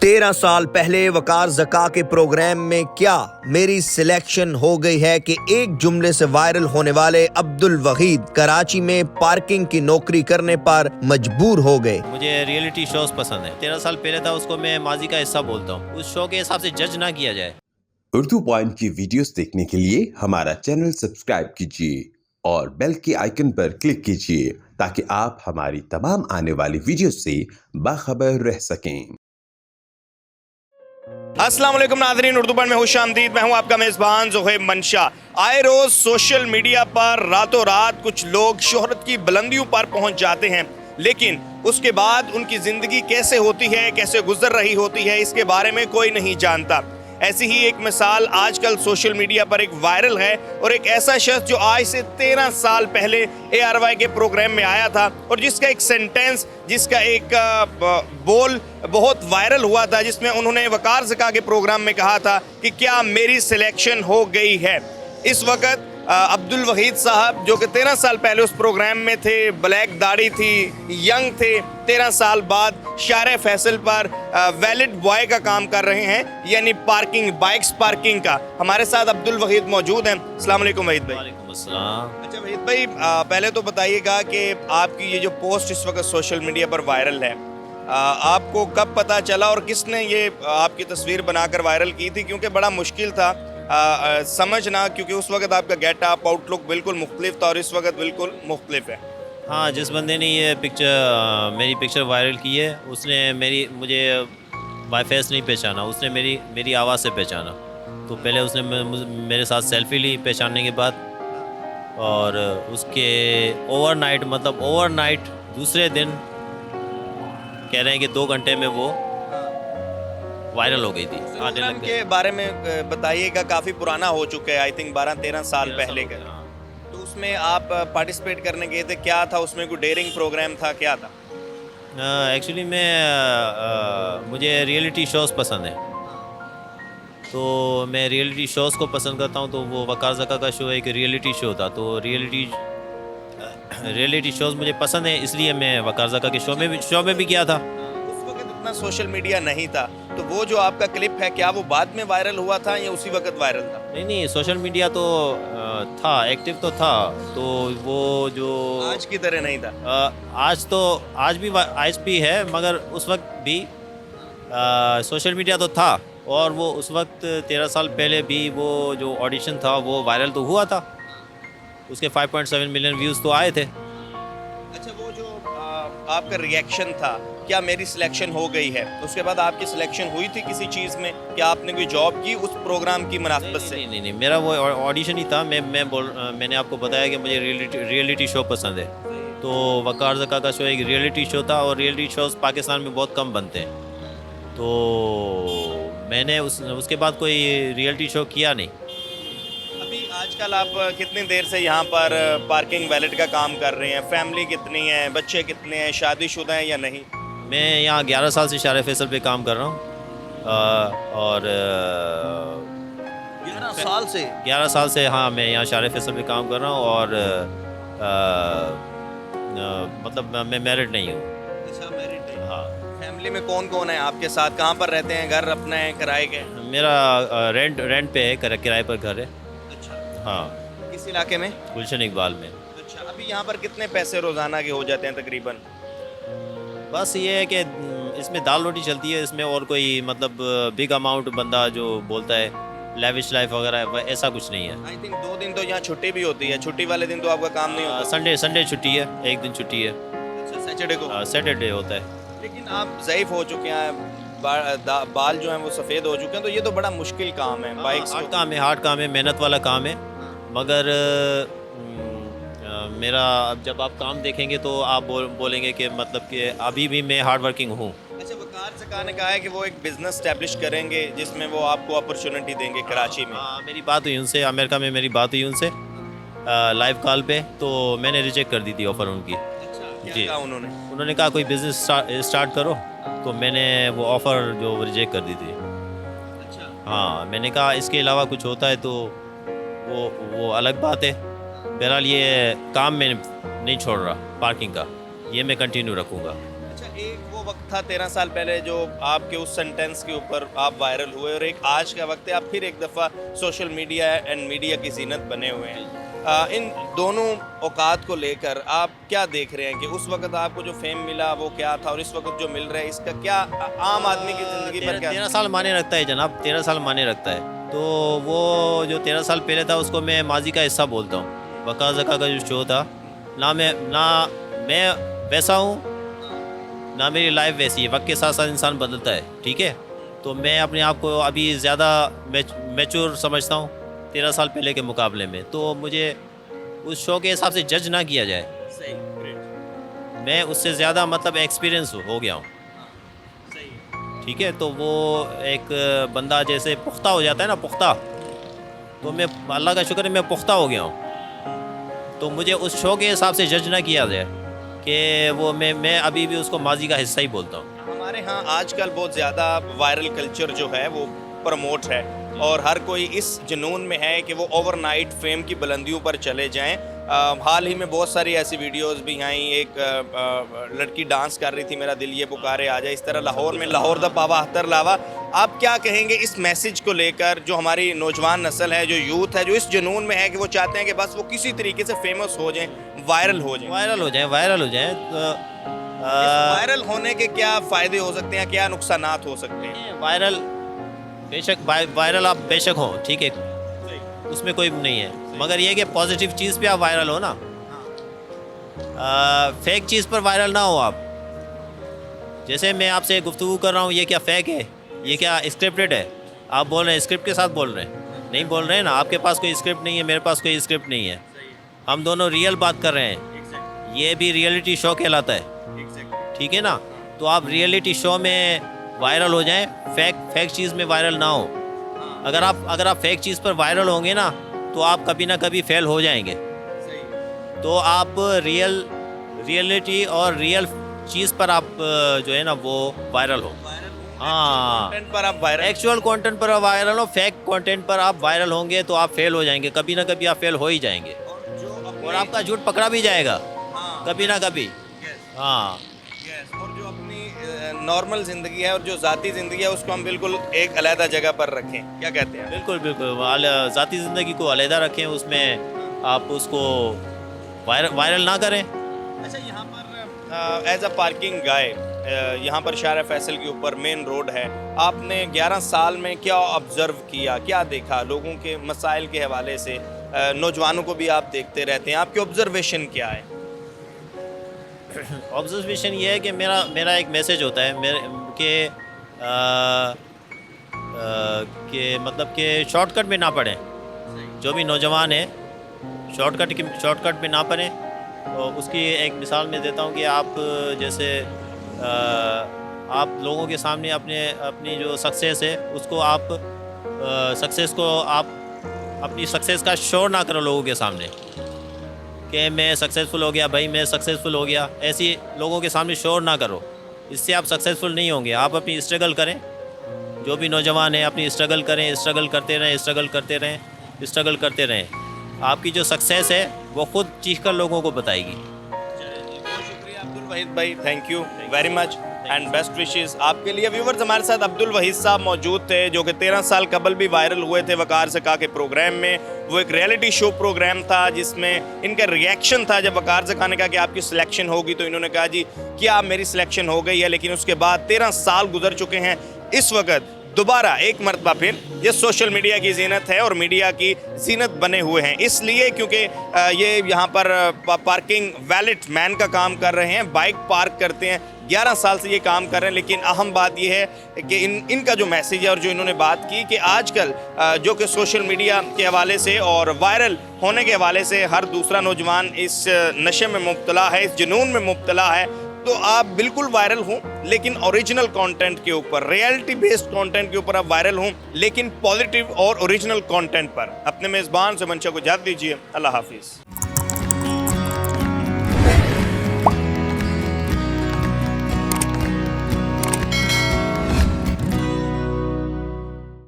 13 साल पहले वकार ज़का के प्रोग्राम में क्या मेरी सिलेक्शन हो गई है कि एक जुमले से वायरल होने वाले अब्दुल वहीद कराची में पार्किंग की नौकरी करने पर मजबूर हो गए। मुझे रियलिटी शोज पसंद है। 13 साल पहले था, उसको मैं माजी का हिस्सा बोलता हूँ। उस शो के हिसाब से जज ना किया जाए। उर्दू पॉइंट की वीडियोस देखने के लिए हमारा चैनल सब्सक्राइब कीजिए और बेल के आइकन पर क्लिक कीजिए ताकि आप हमारी तमाम आने वाली वीडियोस से बाखबर रह सकें। अस्सलाम वालेकुम नाज़रीन, उर्दू पॉइंट में खुशामदीद। मैं हूं आपका मेज़बान ज़ुहैब मंशा। आए रोज़ सोशल मीडिया पर रातों रात कुछ लोग शोहरत की बुलंदियों पर पहुंच जाते हैं, लेकिन उसके बाद उनकी ज़िंदगी कैसे होती है, कैसे गुजर रही होती है, इसके बारे में कोई नहीं जानता। ऐसी ही एक मिसाल आजकल सोशल मीडिया पर एक वायरल है और एक ऐसा शख्स जो आज से 13 साल पहले ARY के प्रोग्राम में आया था और जिसका एक सेंटेंस, जिसका एक बोल बहुत वायरल हुआ था, जिसमें उन्होंने वकार ज़का के प्रोग्राम में कहा था कि क्या मेरी सिलेक्शन हो गई है। इस वक्त अब्दुल वहीद साहब जो कि 13 साल पहले उस प्रोग्राम में थे, ब्लैक दाढ़ी थी, यंग थे, 13 साल बाद शारे फैसल पर वैलिड बॉय का काम कर रहे हैं, यानी पार्किंग, बाइक्स पार्किंग का। हमारे साथ अब्दुल वहीद मौजूद हैं। अस्सलाम वालेकुम वहीद भाई। वालेकुम अस्सलाम। अच्छा वहीद भाई, पहले तो बताइएगा कि आपकी ये जो पोस्ट इस वक्त सोशल मीडिया पर वायरल है, आपको कब पता चला और किसने ये आपकी तस्वीर बनाकर वायरल की थी? क्योंकि बड़ा मुश्किल था समझना, क्योंकि उस वक्त आपका गेट अप, आउटलुक बिल्कुल मुख्तलिफ था और इस वक्त बिल्कुल मुख्तलिफ है। हाँ, जिस बंदे ने ये पिक्चर मेरी पिक्चर वायरल की है, उसने मुझे बाय फेस नहीं पहचाना, उसने मेरी आवाज़ से पहचाना। तो पहले उसने मेरे साथ सेल्फी ली पहचानने के बाद, और उसके ओवरनाइट दूसरे दिन कह रहे हैं कि 2 घंटे में वो वायरल हो गई थी। प्रोग्राम के बारे में बताइएगा, काफ़ी पुराना हो चुका है, आई थिंक 12-13 साल पहले का। तो उसमें आप पार्टिसिपेट करने गए थे, क्या था उसमें? कोई डेयरिंग प्रोग्राम था, क्या था? एक्चुअली मुझे रियलिटी शोज़ पसंद है, तो मैं रियलिटी शोज़ को पसंद करता हूँ। तो वो वकार ज़का का शो एक रियलिटी शो था, तो रियलिटी शोज़ मुझे पसंद है, इसलिए मैं वकार ज़का के शो में भी गया था। उस वक्त इतना सोशल मीडिया नहीं था, तो वो जो आपका क्लिप है, क्या वो बाद में वायरल हुआ था या उसी वक्त वायरल था? नहीं, सोशल मीडिया तो था, एक्टिव तो था, तो वो जो आज की तरह नहीं था। आज भी है, मगर उस वक्त भी सोशल मीडिया तो था, और वो उस वक्त 13 साल पहले भी वो जो ऑडिशन था वो वायरल तो हुआ था। उसके 5.7 मिलियन व्यूज़ तो आए थे। अच्छा, वो जो आपका रिएक्शन था, क्या मेरी सिलेक्शन हो गई है, उसके बाद आपकी सिलेक्शन हुई थी किसी चीज़ में? क्या आपने कोई जॉब की उस प्रोग्राम की मुनासबत से? नहीं, मेरा वो ऑडिशन ही था। मैंने आपको बताया कि मुझे रियलिटी शो पसंद है, तो वकार ज़का का शो एक रियलिटी शो था, और रियलिटी शोज़ पाकिस्तान में बहुत कम बनते हैं, तो मैंने उसके बाद कोई रियलिटी शो किया नहीं। अभी आजकल आप कितनी देर से यहाँ पर पार्किंग वैलेट का काम कर रहे हैं? फैमिली कितनी है, बच्चे कितने हैं, शादीशुदा हैं या नहीं? मैं यहाँ 11 साल से शारे फैसल पे काम कर रहा हूँ, और 11 साल से हाँ, मैं यहाँ शारे फैसल पे काम कर रहा हूँ, और मतलब मैं मैरिड नहीं हूँ। अच्छा, मैरिड नहीं? हाँ। फैमिली में कौन कौन है आपके साथ? कहाँ पर रहते हैं? घर अपना है, किराए के? मेरा रेंट पे है, किराए पर घर है। अच्छा, हाँ, किस इलाके में? गुलशन इकबाल में। अच्छा, अभी यहाँ पर कितने पैसे रोज़ाना के हो जाते हैं तकरीबन? बस ये है कि इसमें दाल रोटी चलती है इसमें, और कोई मतलब बिग अमाउंट बंदा जो बोलता है लेविश लाइफ वगैरह, ऐसा कुछ नहीं है। आई थिंक 2 दिन तो यहाँ छुट्टी भी होती है, छुट्टी वाले दिन तो आपका काम नहीं होता। संडे छुट्टी है, एक दिन छुट्टी है। अच्छा, सैटरडे को? सैटरडे होता है। लेकिन आप ज़ईफ़ हो चुके हैं, बाल जो हैं वो सफ़ेद हो चुके हैं, तो ये तो बड़ा मुश्किल काम है। बाइक्स हार्ड काम है, मेहनत वाला काम है, मगर मेरा अब जब आप काम देखेंगे तो आप बोलेंगे कि मतलब कि अभी भी मैं हार्ड वर्किंग हूँ। अच्छा, वकार ज़का ने कहा है कि वो एक बिज़नेस स्टैब्लिश करेंगे जिसमें वो आपको अपॉर्चुनिटी देंगे कराची में। हाँ, मेरी बात हुई उनसे, अमेरिका में मेरी बात हुई उनसे लाइव कॉल पे, तो मैंने रिजेक्ट कर दी थी ऑफ़र उनकी। अच्छा, जी। क्या कहा उन्होंने? उन्होंने कहा कोई बिज़नेस स्टार्ट करो, तो मैंने वो ऑफ़र जो रिजेक्ट कर दी थी। अच्छा, हाँ, मैंने कहा इसके अलावा कुछ होता है तो वो अलग बात है। बहरहाल ये काम मैं नहीं छोड़ रहा, पार्किंग का ये मैं कंटिन्यू रखूँगा। अच्छा, एक वो वक्त था 13 साल पहले जो आपके उस सेंटेंस के ऊपर आप वायरल हुए, और एक आज का वक्त है आप फिर एक दफ़ा सोशल मीडिया एंड मीडिया की जीनत बने हुए हैं। इन दोनों औकात को लेकर आप क्या देख रहे हैं कि उस वक्त आपको जो फेम मिला वो क्या था, और इस वक्त जो मिल रहा है इसका क्या आम आदमी की ज़िंदगी पर क्या? 13 साल माने रखता है जनाब, 13 साल माने रखता है। तो वो जो 13 साल पहले था उसको मैं माजी का हिस्सा बोलता हूँ। वकार ज़का का जो शो था, ना मैं वैसा हूँ ना मेरी लाइफ वैसी है। वक्त के साथ साथ इंसान बदलता है, ठीक है। तो मैं अपने आप को अभी ज़्यादा मैच्योर समझता हूँ 13 साल पहले के मुकाबले में। तो मुझे उस शो के हिसाब से जज ना किया जाए। सही, ग्रेट। मैं उससे ज़्यादा मतलब एक्सपीरियंस हो गया हूँ, सही। ठीक है। तो वो एक बंदा जैसे पुख्ता हो जाता है ना, पुख्ता, तो मैं अल्लाह का शुक्र है मैं पुख्ता हो गया हूँ। तो मुझे उस शो के हिसाब से जज ना किया जाए कि वो मैं अभी भी उसको माजी का हिस्सा ही बोलता हूँ। हमारे यहाँ आजकल बहुत ज़्यादा वायरल कल्चर जो है वो प्रमोट है, और हर कोई इस जुनून में है कि वो ओवरनाइट फेम की बुलंदियों पर चले जाएं। हाल ही में बहुत सारी ऐसी वीडियोस भी आई, एक लड़की डांस कर रही थी, मेरा दिल ये पुकारे आ जाए, इस तरह लाहौर में लाहौर दा पावा अख्तर लावा। आप क्या कहेंगे इस मैसेज को लेकर, जो हमारी नौजवान नस्ल है, जो यूथ है, जो इस जुनून में है कि वो चाहते हैं कि बस वो किसी तरीके से फेमस हो जाएं, वायरल हो जाएं? वायरल हो जाए तो वायरल होने के क्या फ़ायदे हो सकते हैं, क्या नुकसानात हो सकते हैं? वायरल बेशक वायरल आप बेशक हो, ठीक है, उसमें कोई नहीं है, मगर ये कि पॉजिटिव चीज़ पे आप वायरल हो ना, फेक चीज़ पर वायरल ना हो आप। जैसे मैं आपसे गुफ्तगू कर रहा हूँ, ये क्या फेक है, ये क्या स्क्रिप्टेड है? आप बोल रहे हैं स्क्रिप्ट के साथ बोल रहे हैं, नहीं बोल रहे हैं ना। आपके पास कोई स्क्रिप्ट नहीं है, मेरे पास कोई स्क्रिप्ट नहीं है, हम दोनों रियल बात कर रहे हैं। ये भी रियलिटी शो कहलाता है, ठीक है ना। तो आप रियलिटी शो में वायरल हो जाएं, फेक चीज़ में वायरल ना हो। अगर आप फेक चीज़ पर वायरल होंगे ना तो आप कभी ना कभी फेल हो जाएंगे। तो आप रियलिटी और रियल चीज़ पर आप जो है ना वो वायरल हो। हाँ, कंटेंट पर आप वायरल, एक्चुअल कंटेंट पर आप वायरल हो। फेक कंटेंट पर आप वायरल होंगे तो आप फेल हो जाएंगे, कभी ना कभी आप फेल हो ही जाएंगे, और आपका झूठ पकड़ा भी जाएगा कभी ना कभी। हाँ, और जो अपनी नॉर्मल ज़िंदगी है और जो ज़ाती ज़िंदगी है उसको हम बिल्कुल एक अलग जगह पर रखें, क्या कहते हैं? बिल्कुल ज़ाती ज़िंदगी को अलहदा रखें, उसमें आप उसको वायरल ना करें। अच्छा, यहाँ पर एज अ पार्किंग गाय, यहाँ पर शार फैसल के ऊपर मेन रोड है, आपने 11 साल में क्या ऑब्ज़र्व किया, क्या देखा लोगों के मसाइल के हवाले से? नौजवानों को भी आप देखते रहते हैं, आपकी ऑब्जर्वेशन क्या है? ऑब्जर्वेशन ये है कि मेरा एक मैसेज होता है मेरे कि मतलब कि शॉर्टकट में ना पड़ें। जो भी नौजवान है शॉर्टकट में ना पड़ें। तो उसकी एक मिसाल मैं देता हूँ कि आप जैसे आप लोगों के सामने अपनी जो सक्सेस है उसको आप अपनी सक्सेस का शो ना करो लोगों के सामने कि मैं सक्सेसफुल हो गया भाई, मैं सक्सेसफुल हो गया। ऐसी लोगों के सामने शोर ना करो, इससे आप सक्सेसफुल नहीं होंगे। आप अपनी स्ट्रगल करें, जो भी नौजवान है अपनी स्ट्रगल करें, स्ट्रगल करते रहें। आपकी जो सक्सेस है वो खुद चीख कर लोगों को बताएगी। बहुत शुक्रिया अब्दुल वहीद भाई, thank you very much and best wishes आपके लिए। व्यूवर्स, हमारे साथ अब्दुल वहीद साहब मौजूद थे जो कि 13 साल कबल भी वायरल हुए थे वकार ज़का के प्रोग्राम में। वो एक रियलिटी शो प्रोग्राम था जिसमें इनका रिएक्शन था जब वकार ज़का ने कहा कि आपकी सिलेक्शन होगी, तो इन्होंने कहा जी क्या मेरी सिलेक्शन हो गई है। लेकिन उसके बाद 13 साल गुजर चुके हैं, इस वक्त दोबारा एक मरतबा फिर ये सोशल मीडिया की जीनत है और मीडिया की जीनत बने हुए हैं, इसलिए क्योंकि ये यहाँ पर पार्किंग वैलेट मैन का काम कर रहे हैं, बाइक पार्क करते हैं। 11 साल से ये काम कर रहे हैं। लेकिन अहम बात ये है कि इनका जो मैसेज है और जो इन्होंने बात की कि आजकल जो कि सोशल मीडिया के हवाले से और वायरल होने के हवाले से हर दूसरा नौजवान इस नशे में मुब्तला है, इस जुनून में मुब्तला है। तो आप बिल्कुल वायरल हों, लेकिन ओरिजिनल कंटेंट के ऊपर, रियलिटी बेस्ड कंटेंट के ऊपर आप वायरल हों, लेकिन पॉजिटिव और ओरिजिनल कंटेंट पर। अपने मेज़बान से मंशा को इजाज़त दीजिए। अल्लाह हाफिज़।